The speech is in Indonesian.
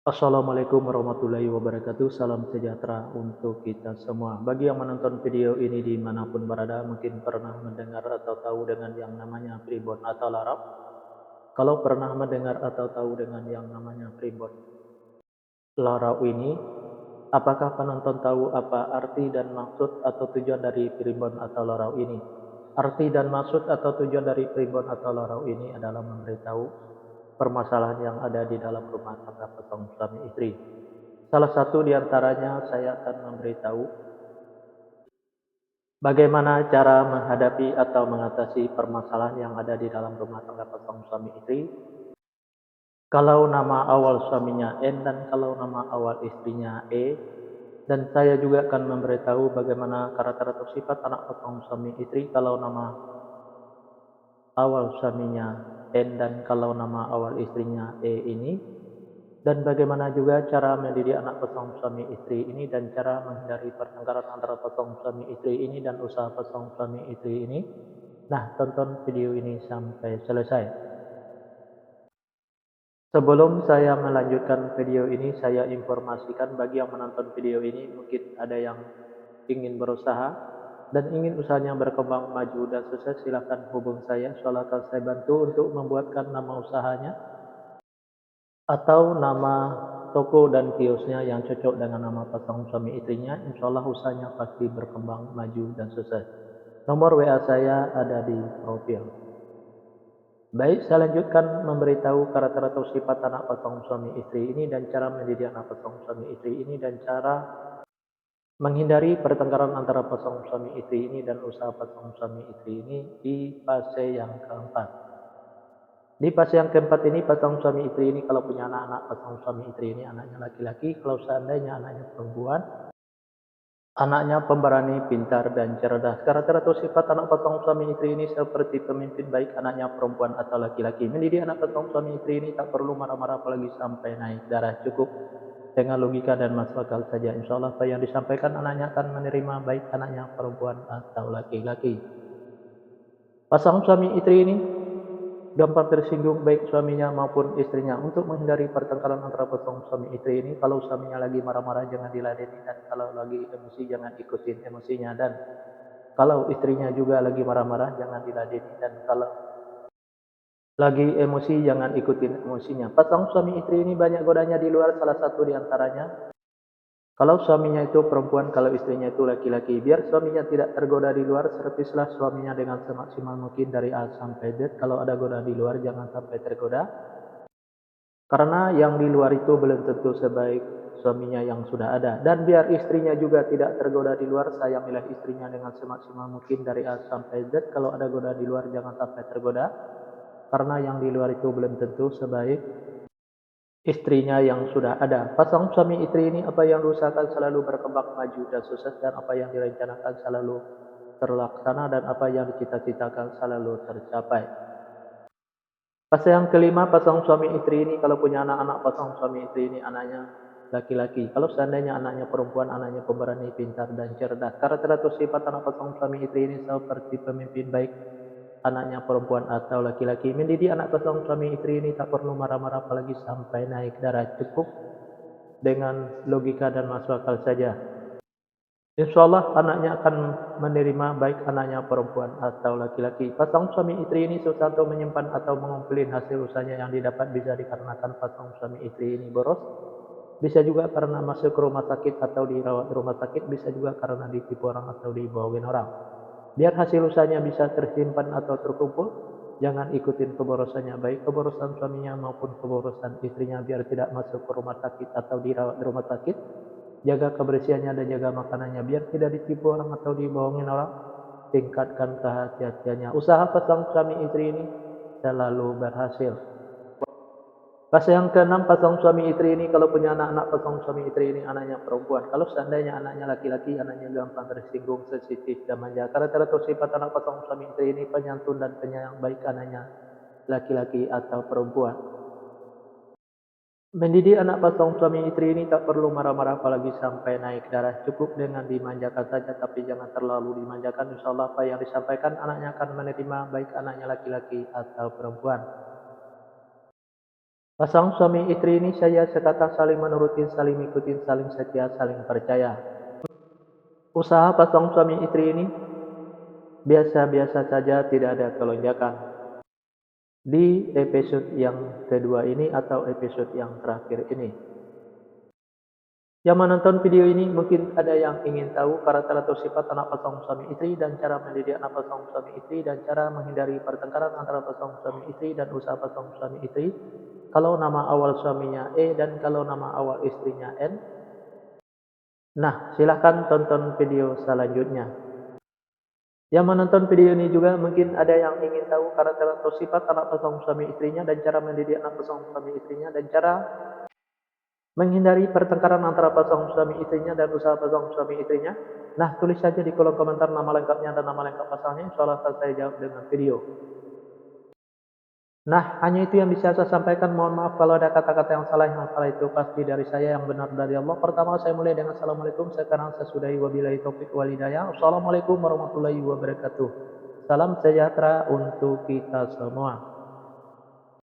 Assalamualaikum warahmatullahi wabarakatuh. Salam sejahtera untuk kita semua. Bagi yang menonton video ini dimanapun berada, mungkin pernah mendengar atau tahu dengan yang namanya primbon atau larap. Kalau pernah mendengar atau tahu dengan yang namanya primbon larap ini, apakah penonton tahu apa arti dan maksud atau tujuan dari primbon atau larap ini? Arti dan maksud atau tujuan dari primbon atau larap ini adalah memberitahu permasalahan yang ada di dalam rumah tangga pasangan suami istri. Salah satu di antaranya saya akan memberitahu bagaimana cara menghadapi atau mengatasi permasalahan yang ada di dalam rumah tangga pasangan suami istri. Kalau nama awal suaminya N dan kalau nama awal istrinya E, dan saya juga akan memberitahu bagaimana karakter atau sifat anak pasangan suami istri kalau nama awal suaminya N dan kalau nama awal istrinya E ini. Dan bagaimana juga cara mendidik anak pasangan suami istri ini dan cara menghindari pertengkaran antara pasangan suami istri ini dan usaha pasangan suami istri ini. Nah, tonton video ini sampai selesai. Sebelum saya melanjutkan video ini, saya informasikan bagi yang menonton video ini mungkin ada yang ingin berusaha dan ingin usahanya berkembang maju dan sukses, silakan hubung saya. Soalnya akan saya bantu untuk membuatkan nama usahanya atau nama toko dan kiosnya yang cocok dengan nama pasangan suami istrinya. Insya Allah usahanya pasti berkembang maju dan sukses. Nomor WA saya ada di profil. Baik, saya lanjutkan memberitahu karakter atau sifat anak pasangan suami istri ini dan cara mendidik anak pasangan suami istri ini dan cara menghindari pertengkaran antara pasangan suami istri ini dan usaha pasangan suami istri ini di fase yang keempat. Di fase yang keempat ini pasangan suami istri ini kalau punya anak-anak, pasangan suami istri ini anaknya laki-laki, kalau seandainya anaknya perempuan, anaknya pemberani, pintar, dan cerdas. Karakter atau sifat anak pasangan suami istri ini seperti pemimpin baik anaknya perempuan atau laki-laki. Mendidik anak pasangan suami istri ini tak perlu marah-marah apalagi sampai naik darah, cukup dengan logika dan masuk akal saja. Insya Allah apa yang disampaikan anaknya akan menerima baik anaknya perempuan atau laki-laki. Pasangan suami istri ini gampang tersinggung baik suaminya maupun istrinya. Untuk menghindari pertengkaran antara pasangan suami istri ini, kalau suaminya lagi marah-marah jangan diladeni, dan kalau lagi emosi jangan ikutin emosinya, dan kalau istrinya juga lagi marah-marah jangan diladeni, dan kalau lagi emosi jangan ikutin emosinya. Pasangan suami istri ini banyak godanya di luar, salah satu di antaranya kalau suaminya itu perempuan, kalau istrinya itu laki-laki. Biar suaminya tidak tergoda di luar, servislah suaminya dengan semaksimal mungkin dari A sampai Z. Kalau ada goda di luar jangan sampai tergoda, karena yang di luar itu belum tentu sebaik suaminya yang sudah ada. Dan biar istrinya juga tidak tergoda di luar, saya milih istrinya dengan semaksimal mungkin dari A sampai Z. Kalau ada goda di luar jangan sampai tergoda, karena yang di luar itu belum tentu sebaik istrinya yang sudah ada. Pasangan suami istri ini apa yang diusahakan selalu berkembang maju dan sukses, dan apa yang direncanakan selalu terlaksana, dan apa yang dicita-citakan selalu tercapai. Fase yang kelima, pasangan suami istri ini kalau punya anak-anak, pasangan suami istri ini anaknya laki-laki. Kalau seandainya anaknya perempuan, anaknya pemberani, pintar, dan cerdas. Karakter atau sifat anak pasangan suami istri ini seperti pemimpin baik anaknya perempuan atau laki-laki. Mendidik anak pasangan suami istri ini tak perlu marah-marah apalagi sampai naik darah, cukup dengan logika dan masuk akal saja. Insya Allah anaknya akan menerima baik anaknya perempuan atau laki-laki. Pasangan suami istri ini susah untuk menyimpan atau mengumpulin hasil usahanya yang didapat, bisa dikarenakan pasangan suami istri ini boros, bisa juga karena masuk ke rumah sakit atau dirawat di rumah sakit, bisa juga karena ditipu orang atau dibohongin orang. Biar hasil usahanya bisa tersimpan atau terkumpul, jangan ikutin keborosannya, baik keborosan suaminya maupun keborosan istrinya, biar tidak masuk ke rumah sakit atau dirawat di rumah sakit. Jaga kebersihannya dan jaga makanannya biar tidak ditipu orang atau dibohongin orang. Tingkatkan kehati-hatiannya. Usaha pasangan suami istri ini selalu berhasil. Fase yang keenam, pasangan suami istri ini kalau punya anak-anak, pasangan suami istri ini anaknya perempuan. Kalau seandainya anaknya laki-laki, anaknya gampang tersinggung, sensitif, dan manja. Karakter atau sifat anak pasangan suami istri ini penyantun dan penyayang baik anaknya laki-laki atau perempuan. Mendidik anak pasangan suami istri ini tak perlu marah-marah apalagi sampai naik darah, cukup dengan dimanjakan saja, tapi jangan terlalu dimanjakan. Insya Allah apa yang disampaikan anaknya akan menerima baik anaknya laki-laki atau perempuan. Pasang suami istri ini saya sekata saling menuruti, saling ikutin, saling setia, saling percaya. Usaha pasang suami istri ini biasa-biasa saja, tidak ada kelonjakan. Di episode yang kedua ini atau episode yang terakhir ini, yang menonton video ini mungkin ada yang ingin tahu karakter atau sifat anak pasang suami istri dan cara mendidik anak pasang suami istri dan cara menghindari pertengkaran antara pasang suami istri dan usaha pasang suami istri. Kalau nama awal suaminya E dan kalau nama awal istrinya N. Nah, silahkan tonton video selanjutnya. Yang menonton video ini juga mungkin ada yang ingin tahu karakter atau sifat anak pasang suami istrinya dan cara mendidik anak pasang suami istrinya dan cara menghindari pertengkaran antara pasang suami istrinya dan usaha pasang suami istrinya. Nah, tulis saja di kolom komentar nama lengkapnya dan nama lengkap pasalnya. Insyaallah akan saya jawab dengan video. Nah, hanya itu yang bisa saya sampaikan. Mohon maaf kalau ada kata-kata yang salah. Yang salah itu pasti dari saya, yang benar dari Allah. Pertama, saya mulai dengan Assalamualaikum. Sekarang saya sudahi wabillahi taufiq wal hidayah. Assalamualaikum warahmatullahi wabarakatuh. Salam sejahtera untuk kita semua.